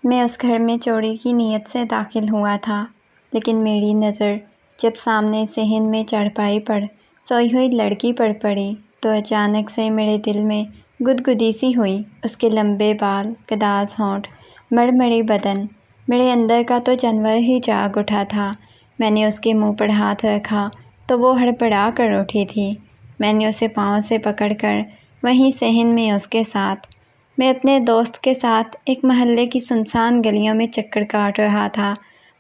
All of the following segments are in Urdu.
میں اس گھر میں چوری کی نیت سے داخل ہوا تھا، لیکن میری نظر جب سامنے صحن میں چارپائی پر سوئی ہوئی لڑکی پر پڑی تو اچانک سے میرے دل میں گدگدی سی ہوئی۔ اس کے لمبے بال، گداز ہونٹ، مرمری بدن، میرے اندر کا تو جانور ہی جاگ اٹھا تھا۔ میں نے اس کے منہ پر ہاتھ رکھا تو وہ ہڑبڑا کر اٹھی تھی۔ میں نے اسے پاؤں سے پکڑ کر وہیں صحن میں اس کے ساتھ میں اپنے دوست کے ساتھ ایک محلے کی سنسان گلیوں میں چکر کاٹ رہا تھا۔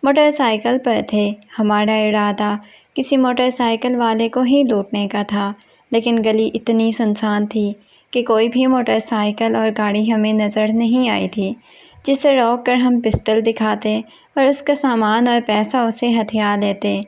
موٹر سائیکل پر تھے۔ ہمارا ارادہ کسی موٹر سائیکل والے کو ہی لوٹنے کا تھا، لیکن گلی اتنی سنسان تھی کہ کوئی بھی موٹر سائیکل اور گاڑی ہمیں نظر نہیں آئی تھی جسے روک کر ہم پسٹل دکھاتے اور اس کا سامان اور پیسہ اسے ہتھیا لیتے۔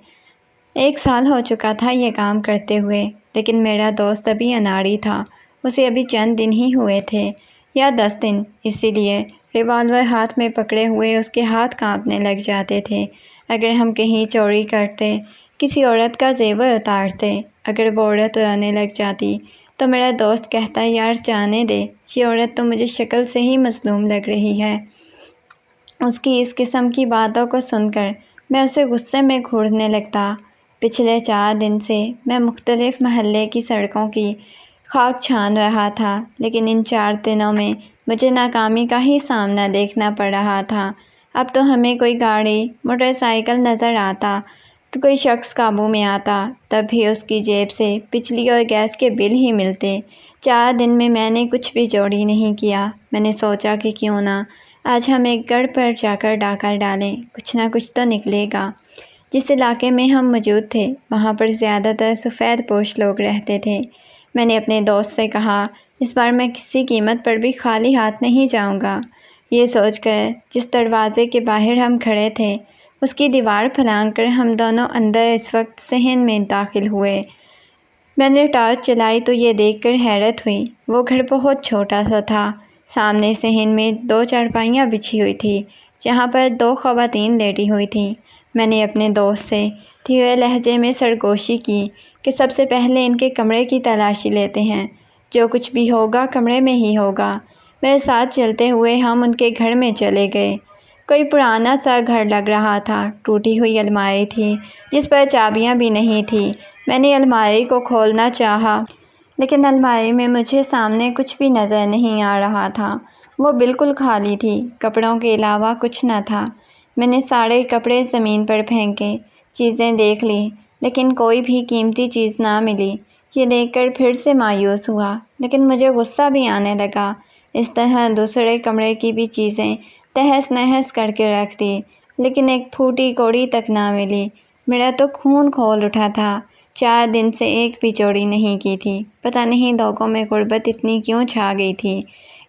1 سال ہو چکا تھا یہ کام کرتے ہوئے، لیکن میرا دوست ابھی اناڑی تھا۔ اسے ابھی چند دن ہی ہوئے تھے یا 10 دن، اسی لیے ریوالور ہاتھ میں پکڑے ہوئے اس کے ہاتھ کانپنے لگ جاتے تھے۔ اگر ہم کہیں چوری کرتے، کسی عورت کا زیور اتارتے، اگر وہ عورت رونے لگ جاتی تو میرا دوست کہتا، یار جانے دے، یہ عورت تو مجھے شکل سے ہی مظلوم لگ رہی ہے۔ اس کی اس قسم کی باتوں کو سن کر میں اسے غصے میں گھورنے لگتا۔ پچھلے 4 دن سے میں مختلف محلے کی سڑکوں کی خاک چھان رہا تھا، لیکن ان 4 دنوں میں مجھے ناکامی کا ہی سامنا دیکھنا پڑ رہا تھا۔ اب تو ہمیں کوئی گاڑی، موٹر سائیکل نظر آتا تو کوئی شخص قابو میں آتا، تب بھی اس کی جیب سے بجلی اور گیس کے بل ہی ملتے۔ 4 دن میں نے کچھ بھی چوری نہیں کیا۔ میں نے سوچا کہ کیوں نہ آج ہم ایک گڑھ پر جا کر ڈاکہ ڈالیں، کچھ نہ کچھ تو نکلے گا۔ جس علاقے میں ہم موجود تھے وہاں پر زیادہ تر سفید پوش لوگ رہتے تھے۔ میں نے اپنے دوست سے کہا، اس بار میں کسی قیمت پر بھی خالی ہاتھ نہیں جاؤں گا۔ یہ سوچ کر جس دروازے کے باہر ہم کھڑے تھے اس کی دیوار پھلانگ کر ہم دونوں اندر اس وقت صحن میں داخل ہوئے۔ میں نے ٹارچ چلائی تو یہ دیکھ کر حیرت ہوئی، وہ گھر بہت چھوٹا سا تھا۔ سامنے صحن میں 2 چارپائیاں بچھی ہوئی تھیں جہاں پر 2 خواتین لیٹی ہوئی تھیں۔ میں نے اپنے دوست سے دھیرے لہجے میں سرگوشی کی کہ سب سے پہلے ان کے کمرے کی تلاشی لیتے ہیں، جو کچھ بھی ہوگا کمرے میں ہی ہوگا۔ میرے ساتھ چلتے ہوئے ہم ان کے گھر میں چلے گئے۔ کوئی پرانا سا گھر لگ رہا تھا۔ ٹوٹی ہوئی الماری تھی جس پر چابیاں بھی نہیں تھیں۔ میں نے الماری کو کھولنا چاہا، لیکن الماری میں مجھے سامنے کچھ بھی نظر نہیں آ رہا تھا۔ وہ بالکل خالی تھی، کپڑوں کے علاوہ کچھ نہ تھا۔ میں نے سارے کپڑے زمین پر پھینکے، چیزیں دیکھ لیں، لیکن کوئی بھی قیمتی چیز نہ ملی۔ یہ دیکھ کر پھر سے مایوس ہوا، لیکن مجھے غصہ بھی آنے لگا۔ اس طرح دوسرے کمرے کی بھی چیزیں تہس نہس کر کے رکھ دی، لیکن ایک پھوٹی کوڑی تک نہ ملی۔ میرا تو خون کھول اٹھا تھا۔ 4 دن سے ایک بھی چوری نہیں کی تھی۔ پتہ نہیں لوگوں میں غربت اتنی کیوں چھا گئی تھی۔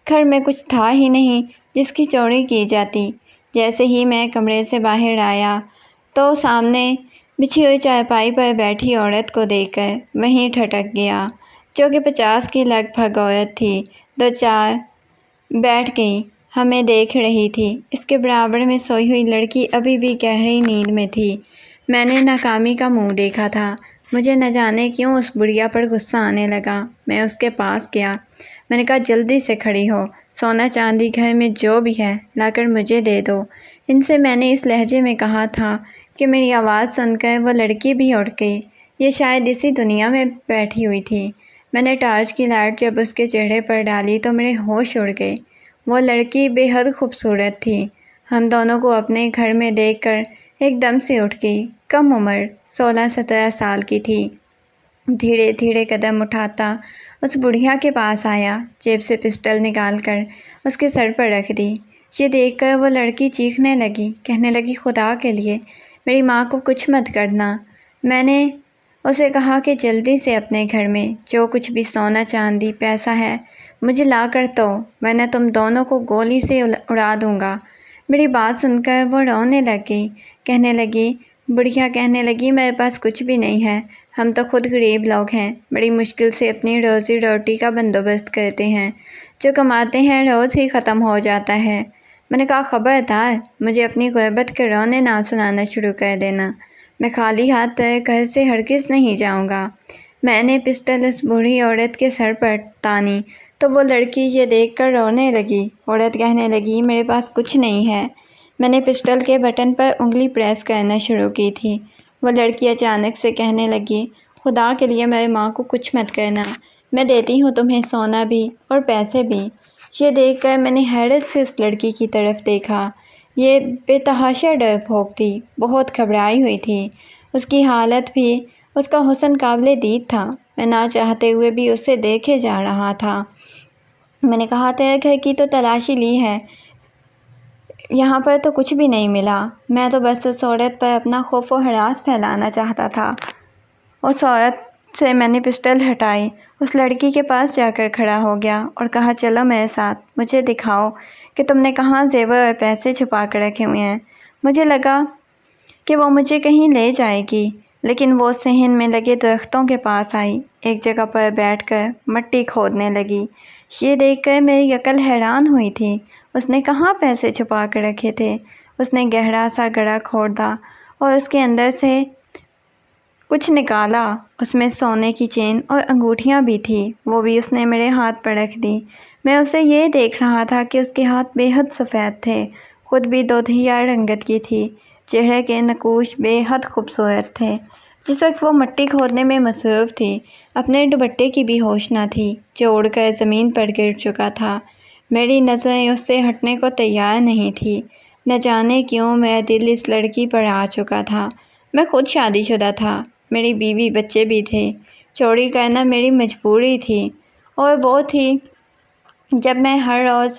گھر میں کچھ تھا ہی نہیں جس کی چوری کی جاتی۔ جیسے ہی میں کمرے سے باہر آیا تو سامنے بچھی ہوئی چارپائی پر بیٹھی عورت کو دیکھ کر وہیں ٹھٹک گیا، جو کہ 50 کی لگ بھگ عورت تھی۔ 2-4 بیٹھ گئی، ہمیں دیکھ رہی تھی۔ اس کے برابر میں سوئی ہوئی لڑکی ابھی بھی گہری نیند میں تھی۔ میں نے ناکامی کا منہ دیکھا تھا۔ مجھے نہ جانے کیوں اس بڑھیا پر غصہ آنے لگا۔ میں اس کے پاس گیا۔ میں نے کہا، جلدی سے کھڑی ہو، سونا چاندی گھر میں جو بھی ہے لا کر مجھے دے دو۔ ان سے میں نے اس لہجے میں کہا تھا کہ میری آواز سن کر وہ لڑکی بھی اٹھ گئی۔ یہ شاید اسی دنیا میں بیٹھی ہوئی تھی۔ میں نے ٹارچ کی لائٹ جب اس کے چہرے پر ڈالی تو میرے ہوش اڑ گئے۔ وہ لڑکی بے حد خوبصورت تھی۔ ہم دونوں کو اپنے گھر میں دیکھ کر ایک دم سے اٹھ گئی۔ کم عمر 16-17 سال کی تھی۔ دھیرے دھیرے قدم اٹھاتا اس بڑھیا کے پاس آیا، جیب سے پسٹل نکال کر اس کے سر پر رکھ دی۔ یہ دیکھ کر وہ لڑکی چیخنے لگی، کہنے لگی، خدا کے لیے میری ماں کو کچھ مت کرنا۔ میں نے اسے کہا کہ جلدی سے اپنے گھر میں جو کچھ بھی سونا چاندی پیسہ ہے مجھے لا کر دو، ورنہ تم دونوں کو گولی سے اڑا دوں گا۔ میری بات سن کر وہ رونے لگی، بڑھیا کہنے لگی، میرے پاس کچھ بھی نہیں ہے، ہم تو خود غریب لوگ ہیں، بڑی مشکل سے اپنی روزی روٹی کا بندوبست کرتے ہیں، جو کماتے ہیں روز ہی ختم ہو جاتا ہے۔ میں نے کہا، خبردار مجھے اپنی غربت کے رونے نہ سنانا شروع کر دینا، میں خالی ہاتھ تیرے گھر سے ہرگز نہیں جاؤں گا۔ میں نے پسٹل اس بوڑھی عورت کے سر پر تانی۔ تو وہ لڑکی یہ دیکھ کر رونے لگی۔ عورت کہنے لگی میرے پاس کچھ نہیں ہے۔ میں نے پسٹل کے بٹن پر انگلی پریس کرنا شروع کی تھی۔ وہ لڑکی اچانک سے کہنے لگی خدا کے لیے میری ماں کو کچھ مت کرنا، میں دیتی ہوں تمہیں سونا بھی اور پیسے بھی۔ یہ دیکھ کر میں نے حیرت سے اس لڑکی کی طرف دیکھا۔ یہ بے تحاشا ڈرپوک تھی، بہت گھبرائی ہوئی تھی۔ اس کی حالت بھی، اس کا حسن قابل دید تھا۔ میں نہ چاہتے ہوئے بھی اسے دیکھے جا رہا تھا۔ میں نے کہا تیرے گھر کی تو تلاشی لی ہے، یہاں پر تو کچھ بھی نہیں ملا۔ میں تو بس اس عورت پر اپنا خوف و ہراس پھیلانا چاہتا تھا۔ اس عورت سے میں نے پسٹل ہٹائی، اس لڑکی کے پاس جا کر کھڑا ہو گیا اور کہا چلو میرے ساتھ، مجھے دکھاؤ کہ تم نے کہاں زیور اور پیسے چھپا کر رکھے ہوئے ہیں۔ مجھے لگا کہ وہ مجھے کہیں لے جائے گی، لیکن وہ صحن میں لگے درختوں کے پاس آئی، ایک جگہ پر بیٹھ کر مٹی کھودنے لگی۔ یہ دیکھ کر میری عقل حیران ہوئی تھی۔ اس نے کہاں پیسے چھپا کر رکھے تھے؟ اس نے گہرا سا گڑھا کھودا اور اس کے اندر سے کچھ نکالا۔ اس میں سونے کی چین اور انگوٹھیاں بھی تھیں، وہ بھی اس نے میرے ہاتھ پر رکھ دی۔ میں اسے یہ دیکھ رہا تھا کہ اس کے ہاتھ بے حد سفید تھے، خود بھی دودھیا رنگت کی تھی، چہرے کے نقوش بے حد خوبصورت تھے۔ جس وقت وہ مٹی کھودنے میں مصروف تھی، اپنے دوپٹے کی بھی ہوش نہ تھی جو اڑ کر زمین پر گر چکا تھا۔ میری نظریں اس سے ہٹنے کو تیار نہیں تھی۔ نہ جانے کیوں میرا دل اس لڑکی پر آ چکا تھا۔ میں خود شادی شدہ تھا، میری بیوی بچے بھی تھے، چوری کرنا میری مجبوری تھی، اور وہ تھی جب میں ہر روز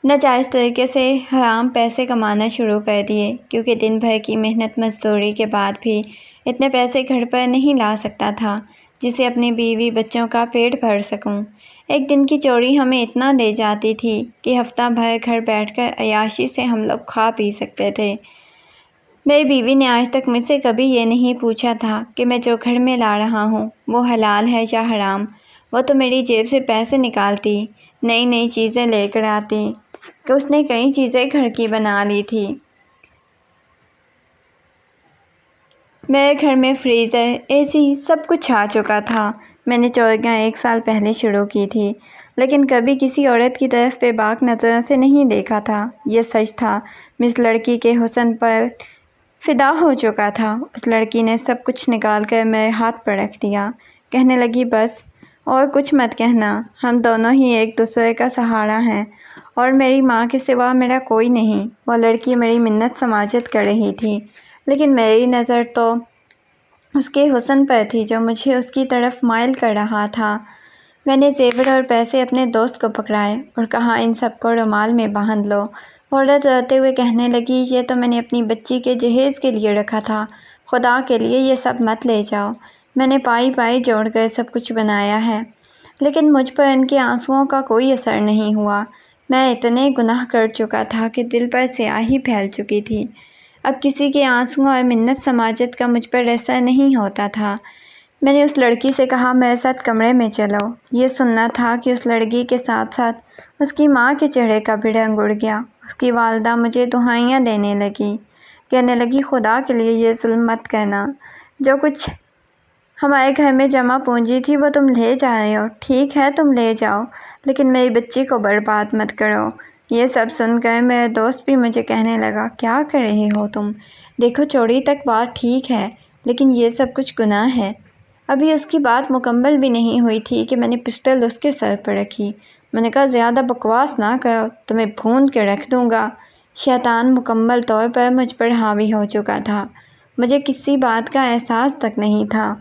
ناجائز طریقے سے حرام پیسے کمانا شروع کر دیے، کیونکہ دن بھر کی محنت مزدوری کے بعد بھی اتنے پیسے گھر پر نہیں لا سکتا تھا جس سے اپنی بیوی بچوں کا پیٹ بھر سکوں۔ ایک دن کی چوری ہمیں اتنا لے جاتی تھی کہ ہفتہ بھر گھر بیٹھ کر عیاشی سے ہم لوگ کھا پی سکتے تھے۔ میری بیوی نے آج تک مجھ سے کبھی یہ نہیں پوچھا تھا کہ میں جو گھر میں لا رہا ہوں وہ حلال ہے یا حرام۔ وہ تو میری جیب سے پیسے نکالتی، نئی نئی چیزیں لے کر آتی کہ اس نے کئی چیزیں گھر کی بنا لی تھی۔ میرے گھر میں فریزر، اے سی سب کچھ آ چکا تھا۔ میں نے چوریاں 1 سال پہلے شروع کی تھی، لیکن کبھی کسی عورت کی طرف بے باک نظروں سے نہیں دیکھا تھا۔ یہ سچ تھا، میں اس لڑکی کے حسن پر فدا ہو چکا تھا۔ اس لڑکی نے سب کچھ نکال کر میرے ہاتھ پر رکھ دیا، کہنے لگی بس اور کچھ مت کہنا، ہم دونوں ہی ایک دوسرے کا سہارا ہیں، اور میری ماں کے سوا میرا کوئی نہیں۔ وہ لڑکی میری منت سماجت کر رہی تھی، لیکن میری نظر تو اس کے حسن پر تھی جو مجھے اس کی طرف مائل کر رہا تھا۔ میں نے زیور اور پیسے اپنے دوست کو پکڑائے اور کہا ان سب کو رومال میں باندھ لو۔ عورت روتے ہوئے کہنے لگی یہ تو میں نے اپنی بچی کے جہیز کے لیے رکھا تھا، خدا کے لیے یہ سب مت لے جاؤ۔ میں نے پائی پائی جوڑ کر سب کچھ بنایا ہے، لیکن مجھ پر ان کے آنسوؤں کا کوئی اثر نہیں ہوا۔ میں اتنے گناہ کر چکا تھا کہ دل پر سیاہی پھیل چکی تھی۔ اب کسی کے آنسوؤں اور منت سماجت کا مجھ پر اثر نہیں ہوتا تھا۔ میں نے اس لڑکی سے کہا میرے ساتھ کمرے میں چلو۔ یہ سننا تھا کہ اس لڑکی کے ساتھ ساتھ اس کی ماں کے چہرے کا بھی رنگ اڑ گیا۔ اس کی والدہ مجھے دہائیاں دینے لگی، کہنے لگی خدا کے لیے یہ ظلم مت کرنا، جو کچھ ہمارے گھر میں جمع پونجی تھی وہ تم لے جا رہے ہو، ٹھیک ہے تم لے جاؤ، لیکن میری بچی کو برباد مت کرو۔ یہ سب سن کر میرا دوست بھی مجھے کہنے لگا کیا کر رہے ہو تم؟ دیکھو چوری تک بات ٹھیک ہے، لیکن یہ سب کچھ گناہ ہے۔ ابھی اس کی بات مکمل بھی نہیں ہوئی تھی کہ میں نے پسٹل اس کے سر پر رکھی۔ میں نے کہا زیادہ بکواس نہ کرو، تمہیں بھون کے رکھ دوں گا۔ شیطان مکمل طور پر مجھ پر حاوی ہو چکا تھا، مجھے کسی بات کا احساس تک نہیں تھا۔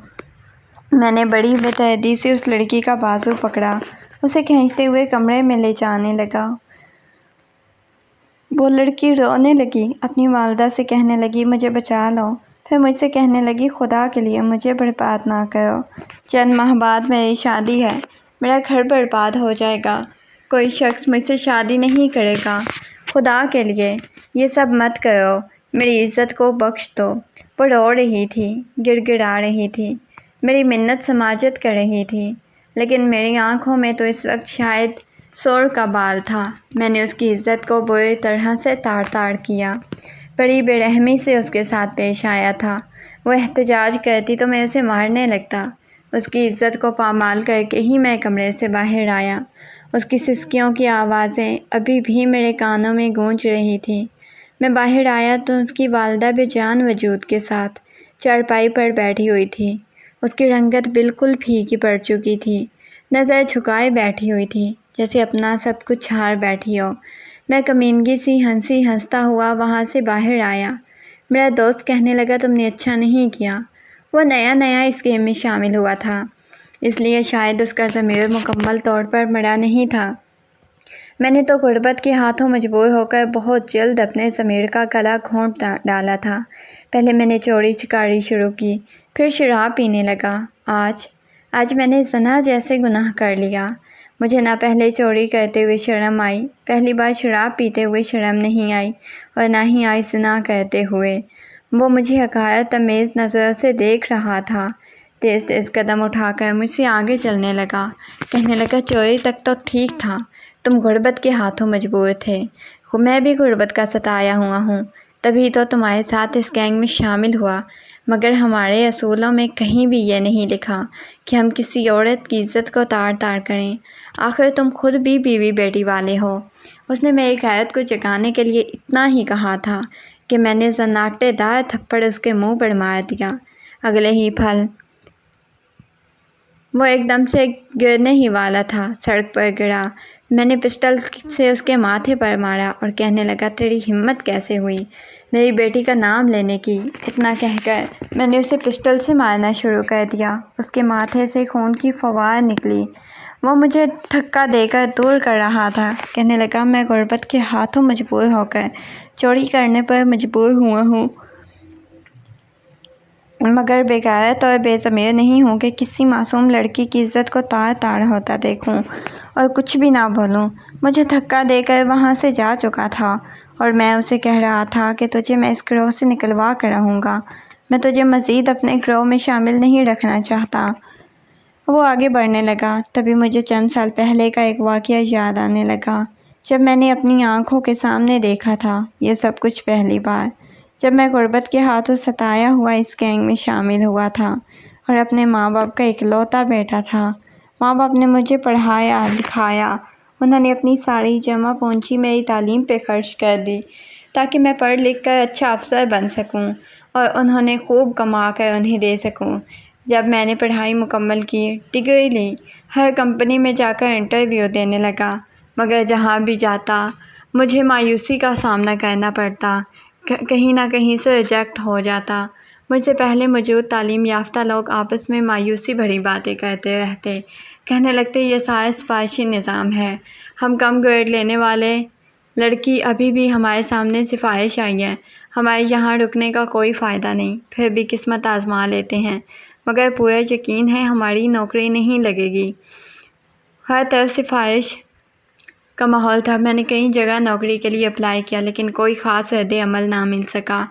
میں نے بڑی بے دردی سے اس لڑکی کا بازو پکڑا، اسے کھینچتے ہوئے کمرے میں لے جانے لگا۔ وہ لڑکی رونے لگی، اپنی والدہ سے کہنے لگی مجھے بچا لو، پھر مجھ سے کہنے لگی خدا کے لیے مجھے برباد نہ کرو، چند ماہ بعد میری شادی ہے، میرا گھر برباد ہو جائے گا، کوئی شخص مجھ سے شادی نہیں کرے گا، خدا کے لیے یہ سب مت کرو، میری عزت کو بخش دو۔ وہ رو رہی تھی، گڑ گڑا رہی تھی، میری منت سماجت کر رہی تھی، لیکن میری آنکھوں میں تو اس وقت شاید سور کا بال تھا۔ میں نے اس کی عزت کو بری طرح سے تاڑ تاڑ کیا، بڑی بے رحمی سے اس کے ساتھ پیش آیا تھا۔ وہ احتجاج کرتی تو میں اسے مارنے لگتا، اس کی عزت کو پامال کر کے ہی میں کمرے سے باہر آیا۔ اس کی سسکیوں کی آوازیں ابھی بھی میرے کانوں میں گونج رہی تھیں۔ میں باہر آیا تو اس کی والدہ بے جان وجود کے ساتھ چارپائی پر بیٹھی ہوئی تھی۔ اس کی رنگت بالکل پھیکی پڑ چکی تھی، نظر جھکائے بیٹھی ہوئی تھی، جیسے اپنا سب کچھ ہار بیٹھی ہو۔ میں کمینگی سی ہنسی ہنستا ہوا وہاں سے باہر آیا۔ میرا دوست کہنے لگا تم نے اچھا نہیں کیا۔ وہ نیا نیا اس گیم میں شامل ہوا تھا، اس لیے شاید اس کا ضمیر مکمل طور پر مرا نہیں تھا۔ میں نے تو غربت کے ہاتھوں مجبور ہو کر بہت جلد اپنے ضمیر کا گلا گھونٹ ڈالا تھا۔ پہلے میں نے چوری چکاری شروع کی، پھر شراب پینے لگا۔ آج میں نے زنا جیسے گناہ کر لیا۔ مجھے نہ پہلے چوری کرتے ہوئے شرم آئی، پہلی بار شراب پیتے ہوئے شرم نہیں آئی، اور نہ ہی آئی زنا کرتے ہوئے۔ وہ مجھے حقارت آمیز نظروں سے دیکھ رہا تھا، تیز تیز قدم اٹھا کر مجھ سے آگے چلنے لگا، کہنے لگا چوری تک تو ٹھیک تھا، تم غربت کے ہاتھوں مجبور تھے۔ میں بھی غربت کا ستایا ہوا ہوں، تبھی تو تمہارے ساتھ اس گینگ میں شامل ہوا، مگر ہمارے اصولوں میں کہیں بھی یہ نہیں لکھا کہ ہم کسی عورت کی عزت کو تار تار کریں۔ آخر تم خود بھی بیوی بیٹی والے ہو۔ اس نے میری غیرت کو جگانے کے لیے اتنا ہی کہا تھا کہ میں نے زناٹے دار تھپڑ اس کے منہ پر مار دیا۔ اگلے ہی پھل وہ ایک دم سے گرنے ہی والا تھا، سڑک پر گرا۔ میں نے پسٹل سے اس کے ماتھے پر مارا اور کہنے لگا تیری ہمت کیسے ہوئی میری بیٹی کا نام لینے کی۔ اتنا کہہ کر میں نے اسے پسٹل سے مارنا شروع کر دیا۔ اس کے ماتھے سے خون کی فوار نکلی۔ وہ مجھے دھکا دے کر دور کر رہا تھا، کہنے لگا میں غربت کے ہاتھوں مجبور ہو کر چوری کرنے پر مجبور ہوا ہوں، مگر بے غیرت اور بے ضمیر نہیں ہوں کہ کسی معصوم لڑکی کی عزت کو تار تار ہوتا دیکھوں اور کچھ بھی نہ بولوں۔ مجھے دھکا دے کر وہاں سے جا چکا تھا اور میں اسے کہہ رہا تھا کہ تجھے میں اس گروہ سے نکلوا کر رہوں گا، میں تجھے مزید اپنے گروہ میں شامل نہیں رکھنا چاہتا۔ وہ آگے بڑھنے لگا، تبھی مجھے چند سال پہلے کا ایک واقعہ یاد آنے لگا، جب میں نے اپنی آنکھوں کے سامنے دیکھا تھا یہ سب کچھ پہلی بار، جب میں غربت کے ہاتھوں ستایا ہوا اس گینگ میں شامل ہوا تھا اور اپنے ماں باپ کا اکلوتا بیٹا تھا۔ ماں باپ نے مجھے پڑھایا لکھایا، انہوں نے اپنی ساری جمع پونجی میری تعلیم پہ خرچ کر دی تاکہ میں پڑھ لکھ کر اچھا افسر بن سکوں اور انہوں نے خوب کما کر انہیں دے سکوں۔ جب میں نے پڑھائی مکمل کی، ڈگری لی، ہر کمپنی میں جا کر انٹرویو دینے لگا، مگر جہاں بھی جاتا مجھے مایوسی کا سامنا کرنا پڑتا، کہیں نہ کہیں سے ریجیکٹ ہو جاتا۔ مجھ سے پہلے موجود تعلیم یافتہ لوگ آپس میں مایوسی بھری باتیں کرتے رہتے، کہنے لگتے یہ سارا سفارشی نظام ہے، ہم کم گریڈ لینے والے لڑکی ابھی بھی ہمارے سامنے سفارش آئی ہے، ہمارے یہاں رکنے کا کوئی فائدہ نہیں، پھر بھی قسمت آزما لیتے ہیں، مگر پورا یقین ہے ہماری نوکری نہیں لگے گی۔ ہر طرف سفارش کا ماحول تھا۔ میں نے کئی جگہ نوکری کے لیے اپلائی کیا لیکن کوئی خاص رد عمل نہ مل سکا۔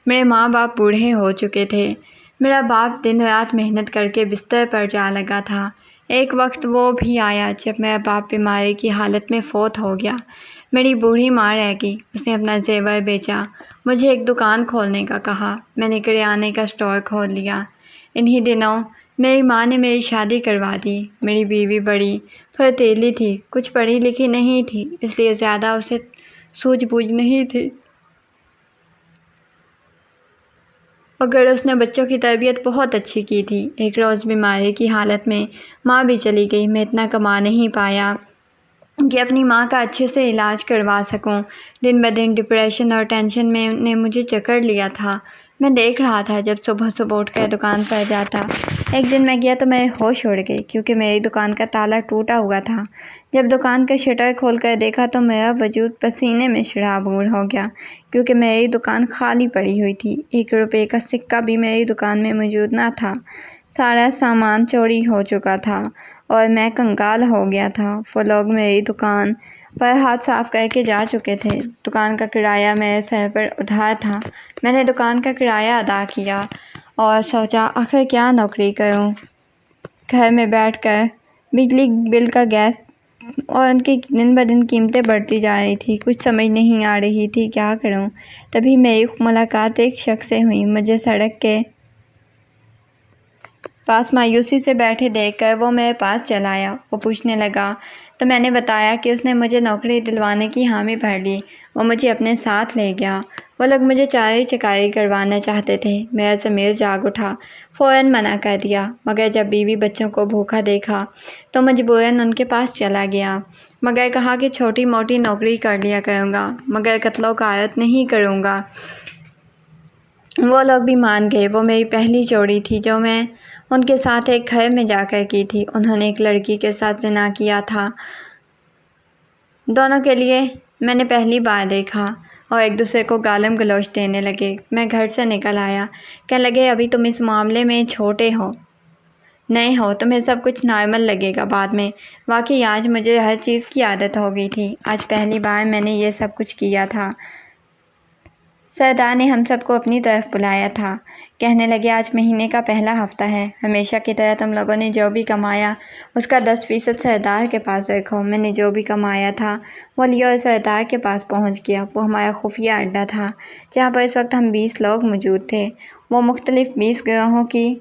میرے ماں باپ بوڑھے ہو چکے تھے۔ میرا باپ دن رات محنت کر کے بستر پر جا لگا تھا۔ ایک وقت وہ بھی آیا جب میرا باپ بیماری کی حالت میں فوت ہو گیا۔ میری بوڑھی ماں رہ گئی، اس نے اپنا زیور بیچا، مجھے ایک دکان کھولنے کا کہا، میں نے کریانے کا اسٹور کھول لیا۔ انہی دنوں میری ماں نے میری شادی کروا دی۔ میری بیوی بڑی پھرتیلی تھی، کچھ پڑھی لکھی نہیں تھی، اس لیے زیادہ اسے سوجھ بوجھ نہیں تھی، مگر اس نے بچوں کی تربیت بہت اچھی کی تھی۔ ایک روز بیماری کی حالت میں ماں بھی چلی گئی۔ میں اتنا کما نہیں پایا کہ اپنی ماں کا اچھے سے علاج کروا سکوں۔ دن بدن ڈپریشن اور ٹینشن نے مجھے جکڑ لیا تھا۔ میں دیکھ رہا تھا جب صبح صبح اٹھ کر دکان پر جاتا۔ ایک دن میں گیا تو میرے ہوش اڑ گئے کیونکہ میری دکان کا تالا ٹوٹا ہوا تھا۔ جب دکان کا شٹر کھول کر دیکھا تو میرا وجود پسینے میں شرابور ہو گیا کیونکہ میری دکان خالی پڑی ہوئی تھی۔ 1 روپے کا سکہ بھی میری دکان میں موجود نہ تھا۔ سارا سامان چوری ہو چکا تھا اور میں کنگال ہو گیا تھا۔ وہ لوگ میری دکان پر ہاتھ صاف کر کے جا چکے تھے۔ دکان کا کرایہ میرے سر پر ادھار تھا۔ میں نے دکان کا کرایہ ادا کیا اور سوچا آخر کیا نوکری کروں، گھر میں بیٹھ کر بجلی بل کا گیس اور ان کی دن بدن قیمتیں بڑھتی جا رہی تھی، کچھ سمجھ نہیں آ رہی تھی کیا کروں۔ تبھی میری ملاقات ایک شخص سے ہوئی۔ مجھے سڑک کے پاس مایوسی سے بیٹھے دیکھ کر وہ میرے پاس چلا آیا۔ وہ پوچھنے لگا تو میں نے بتایا کہ اس نے مجھے نوکری دلوانے کی حامی بھر لی۔ وہ مجھے اپنے ساتھ لے گیا۔ وہ لوگ مجھے چاری چکاری کروانا چاہتے تھے۔ میرا ضمیر جاگ اٹھا، فوراً منع کر دیا، مگر جب بیوی بچوں کو بھوکا دیکھا تو مجبوراً ان کے پاس چلا گیا، مگر کہا کہ چھوٹی موٹی نوکری کر لیا کروں گا، مگر قتل و غارت نہیں کروں گا۔ وہ لوگ بھی مان گئے۔ وہ میری پہلی جوڑی تھی جو میں ان کے ساتھ ایک گھر میں جا کر کی تھی۔ انہوں نے ایک لڑکی کے ساتھ زنا کیا تھا۔ دونوں کے لیے میں نے پہلی بار دیکھا اور ایک دوسرے کو گالم گلوچ دینے لگے۔ میں گھر سے نکل آیا، کہنے لگے ابھی تم اس معاملے میں چھوٹے ہو، نئے ہو، تمہیں سب کچھ نارمل لگے گا بعد میں۔ واقعی آج مجھے ہر چیز کی عادت ہو گئی تھی۔ آج پہلی بار میں نے یہ سب کچھ کیا تھا۔ سردار نے ہم سب کو اپنی طرف بلایا تھا۔ کہنے لگے آج مہینے کا پہلا ہفتہ ہے، ہمیشہ کی طرح تم لوگوں نے جو بھی کمایا اس کا 10% سردار کے پاس رکھو۔ میں نے جو بھی کمایا تھا وہ لیا اور سردار کے پاس پہنچ گیا۔ وہ ہمارا خفیہ اڈہ تھا جہاں پر اس وقت ہم 20 لوگ موجود تھے۔ وہ مختلف 20 گروہوں کی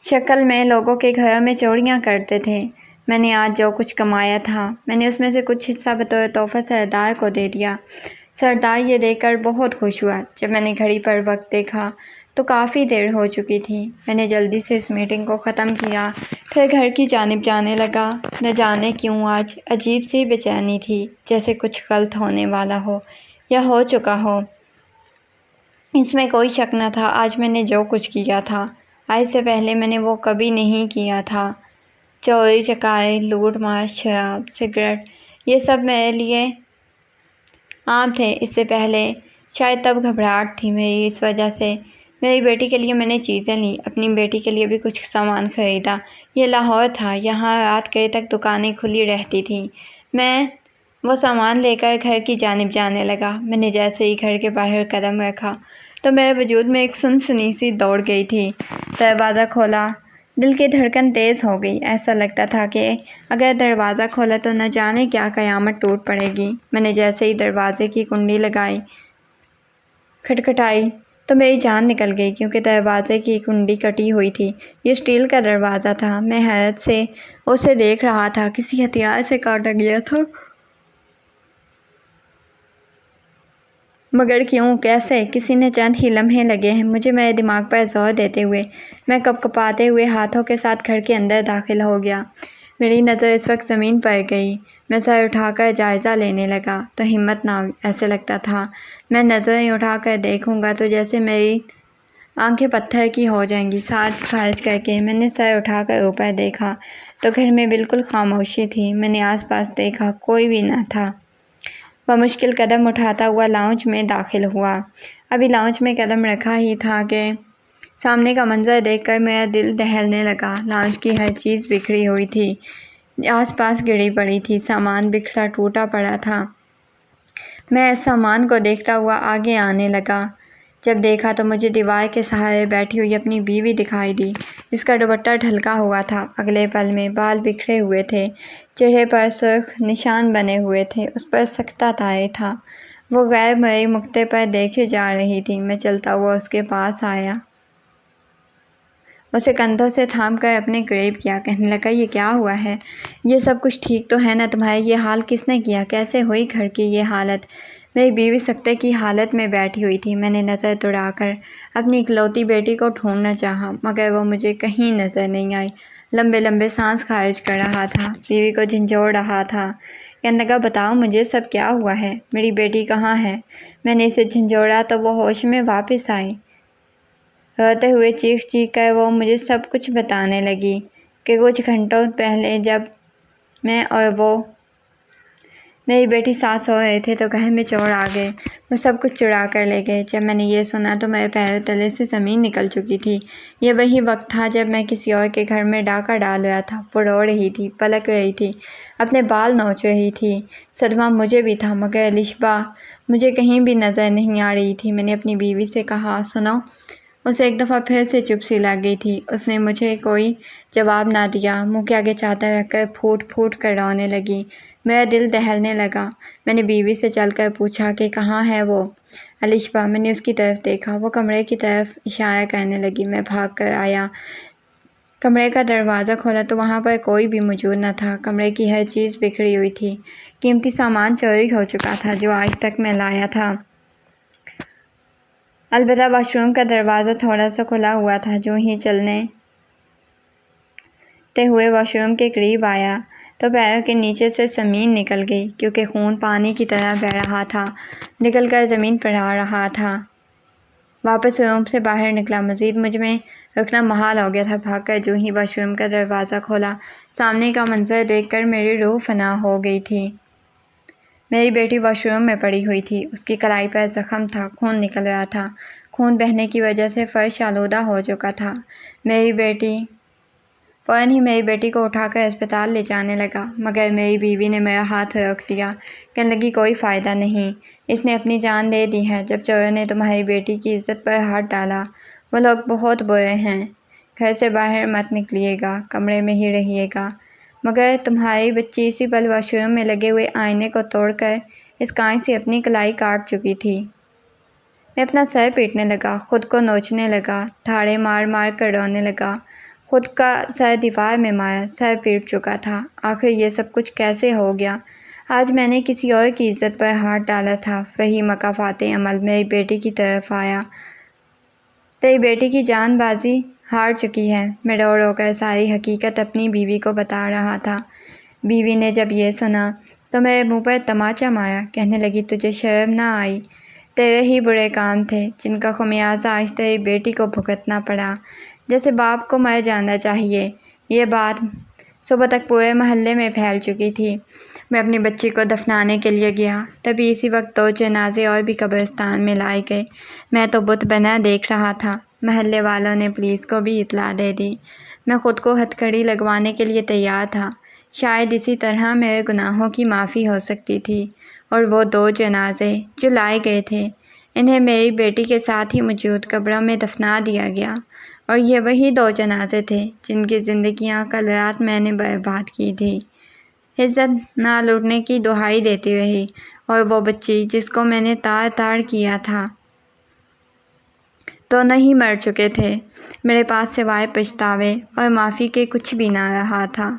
شکل میں لوگوں کے گھروں میں چوریاں کرتے تھے۔ میں نے آج جو کچھ کمایا تھا میں نے اس میں سے کچھ حصہ بطور تحفہ سردار کو دے دیا۔ سردار یہ دیکھ کر بہت خوش ہوا۔ جب میں نے گھڑی پر وقت دیکھا تو کافی دیر ہو چکی تھی۔ میں نے جلدی سے اس میٹنگ کو ختم کیا، پھر گھر کی جانب جانے لگا۔ نہ جانے کیوں آج عجیب سی بے چینی تھی، جیسے کچھ غلط ہونے والا ہو یا ہو چکا ہو۔ اس میں کوئی شک نہ تھا، آج میں نے جو کچھ کیا تھا آج سے پہلے میں نے وہ کبھی نہیں کیا تھا۔ چوری چکاری، لوٹ مار، شراب، سگریٹ، یہ سب میرے لیے عام تھے اس سے پہلے۔ شاید تب گھبراہٹ تھی میری، اس وجہ سے میری بیٹی کے لیے میں نے چیزیں لیں، اپنی بیٹی کے لیے بھی کچھ سامان خریدا۔ یہ لاہور تھا، یہاں رات گئے تک دکانیں کھلی رہتی تھیں۔ میں وہ سامان لے کر گھر کی جانب جانے لگا۔ میں نے جیسے ہی گھر کے باہر قدم رکھا تو میرے وجود میں ایک سنسنی سی دوڑ گئی تھی۔ دروازہ کھولا، دل کی دھڑکن تیز ہو گئی۔ ایسا لگتا تھا کہ اگر دروازہ کھولا تو نہ جانے کیا قیامت ٹوٹ پڑے گی۔ میں نے جیسے ہی دروازے کی کنڈی لگائی، کھٹکھٹائی تو میری جان نکل گئی، کیونکہ دروازے کی کنڈی کٹی ہوئی تھی۔ یہ اسٹیل کا دروازہ تھا۔ میں حیرت سے اسے دیکھ رہا تھا، کسی ہتھیار سے کاٹا گیا تھا، مگر کیوں، کیسے؟ کسی نے چند ہی لمحے لگے ہیں مجھے میرے دماغ پر زور دیتے ہوئے۔ میں کپکپاتے ہوئے ہاتھوں کے ساتھ گھر کے اندر داخل ہو گیا۔ میری نظر اس وقت زمین پر گئی۔ میں سر اٹھا کر جائزہ لینے لگا تو ہمت نہ ہوئی۔ ایسے لگتا تھا میں نظریں اٹھا کر دیکھوں گا تو جیسے میری آنکھیں پتھر کی ہو جائیں گی۔ سانس خارج کر کے میں نے سر اٹھا کر اوپر دیکھا تو گھر میں بالکل خاموشی تھی۔ میں نے آس پاس دیکھا، کوئی بھی نہ تھا۔ وہ مشکل قدم اٹھاتا ہوا لاؤنج میں داخل ہوا۔ ابھی لاؤنج میں قدم رکھا ہی تھا کہ سامنے کا منظر دیکھ کر میرا دل دہلنے لگا۔ لاؤنج کی ہر چیز بکھری ہوئی تھی، آس پاس گری پڑی تھی، سامان بکھرا ٹوٹا پڑا تھا۔ میں اس سامان کو دیکھتا ہوا آگے آنے لگا۔ جب دیکھا تو مجھے دیوار کے سہارے بیٹھی ہوئی اپنی بیوی دکھائی دی، جس کا دوپٹہ ڈھلکا ہوا تھا۔ اگلے پل میں بال بکھرے ہوئے تھے، چہرے پر سرخ نشان بنے ہوئے تھے، اس پر سکتہ طاری تھا۔ وہ غیر مرئی نقطے پر دیکھے جا رہی تھی۔ میں چلتا ہوا اس کے پاس آیا، اسے کندھوں سے تھام کر اپنے قریب کیا۔ کہنے لگا یہ کیا ہوا ہے؟ یہ سب کچھ ٹھیک تو ہے نا تمہارے؟ یہ حال کس نے کیا؟ کیسے ہوئی گھر کی یہ حالت؟ میری بیوی سکتے کی حالت میں بیٹھی ہوئی تھی۔ میں نے نظر دوڑا کر اپنی اکلوتی بیٹی کو ڈھونڈنا چاہا، مگر وہ مجھے کہیں نظر نہیں آئی۔ لمبے لمبے سانس خارج کر رہا تھا، بیوی کو جھنجھوڑ رہا تھا۔ کہنے لگا بتاؤ مجھے سب کیا ہوا ہے؟ میری بیٹی کہاں ہے؟ میں نے اسے جھنجھوڑا تو وہ ہوش میں واپس آئی۔ روتے ہوئے چیخ چیخ کر وہ مجھے سب کچھ بتانے لگی کہ کچھ گھنٹوں پہلے جب میں اور وہ میری بیٹی ساتھ سو رہے تھے تو گھر میں چور آ گئے، وہ سب کچھ چرا کر لے گئے۔ جب میں نے یہ سنا تو میرے پیروں تلے سے زمین نکل چکی تھی۔ یہ وہی وقت تھا جب میں کسی اور کے گھر میں ڈاکہ ڈال رہا تھا۔ وہ رو رہی تھی، پلک رہی تھی، اپنے بال نوچ رہی تھی۔ صدمہ مجھے بھی تھا، مگر الشبا مجھے کہیں بھی نظر نہیں آ رہی تھی۔ میں نے اپنی بیوی سے کہا سنو۔ اسے ایک دفعہ پھر سے چپ سی لگ گئی تھی۔ اس نے مجھے کوئی جواب نہ دیا، منہ کے آگے چادر رکھ کر پھوٹ پھوٹ کر رونے لگی۔ میرا دل دہلنے لگا۔ میں نے بیوی سے چل کر پوچھا کہ کہاں ہے وہ الشبا۔ میں نے اس کی طرف دیکھا، وہ کمرے کی طرف اشارہ کرنے لگی۔ میں بھاگ کر آیا، کمرے کا دروازہ کھولا تو وہاں پر کوئی بھی موجود نہ تھا۔ کمرے کی ہر چیز بکھری ہوئی تھی، قیمتی سامان چوری ہو چکا تھا جو آج تک میں لایا تھا۔ البتہ واش روم کا دروازہ تھوڑا سا کھلا ہوا تھا۔ جو ہی چلتے ہوئے واش روم کے قریب آیا تو پیروں کے نیچے سے زمین نکل گئی، کیونکہ خون پانی کی طرح بہہ رہا تھا، نکل کر زمین پر آ رہا تھا۔ واپس روم سے باہر نکلا، مزید مجھ میں رکنا محال ہو گیا تھا۔ بھاگ کر جو ہی واش روم کا دروازہ کھولا، سامنے کا منظر دیکھ کر میری روح فنا ہو گئی تھی۔ میری بیٹی واش روم میں پڑی ہوئی تھی، اس کی کلائی پر زخم تھا، خون نکل رہا تھا، خون بہنے کی وجہ سے فرش آلودہ ہو چکا تھا۔ فوراً ہی میری بیٹی کو اٹھا کر ہسپتال لے جانے لگا، مگر میری بیوی نے میرا ہاتھ روک دیا، کہنے لگی کوئی فائدہ نہیں، اس نے اپنی جان دے دی ہے۔ جب چوروں نے تمہاری بیٹی کی عزت پر ہاتھ ڈالا، وہ لوگ بہت برے ہیں، گھر سے باہر مت نکلیے گا، کمرے میں ہی رہیے گا۔ مگر تمہاری بچی اسی پل واش روم میں لگے ہوئے آئینے کو توڑ کر اس کانچ سے اپنی کلائی کاٹ چکی تھی۔ میں اپنا سر پیٹنے لگا، خود کو نوچنے لگا، دھاڑے مار مار کر رونے لگا، خود کا سر دیوار میں مارا، سر پیٹ چکا تھا۔ آخر یہ سب کچھ کیسے ہو گیا؟ آج میں نے کسی اور کی عزت پر ہاتھ ڈالا تھا، وہی مکافات عمل میری بیٹی کی طرف آیا۔ تیری بیٹی کی جان بازی ہار چکی ہے، میں رو رو کر ساری حقیقت اپنی بیوی کو بتا رہا تھا۔ بیوی نے جب یہ سنا تو میرے منہ پر تماچا مارا، کہنے لگی تجھے شرم نہ آئی؟ تیرے ہی برے کام تھے جن کا خمیازہ آج تیری بیٹی کو بھگتنا پڑا۔ جیسے باپ کو مر جانا چاہیے۔ یہ بات صبح تک پورے محلے میں پھیل چکی تھی۔ میں اپنی بچی کو دفنانے کے لیے گیا، تبھی اسی وقت 2 جنازے اور بھی قبرستان میں لائے گئے۔ میں تو بت بنا دیکھ رہا تھا۔ محلے والوں نے پولیس کو بھی اطلاع دے دی۔ میں خود کو ہتھکڑی لگوانے کے لیے تیار تھا، شاید اسی طرح میرے گناہوں کی معافی ہو سکتی تھی۔ اور وہ 2 جنازے جو لائے گئے تھے، انہیں میری بیٹی کے ساتھ ہی موجود قبروں میں دفنا دیا گیا، اور یہ وہی 2 جنازے تھے جن کی زندگیاں کل رات میں نے برباد کی تھی۔ عزت نہ لوٹنے کی دہائی دیتی رہی، اور وہ بچی جس کو میں نے تار تار کیا تھا، دونوں ہی مر چکے تھے۔ میرے پاس سوائے پچھتاوے اور معافی کے کچھ بھی نہ رہا تھا۔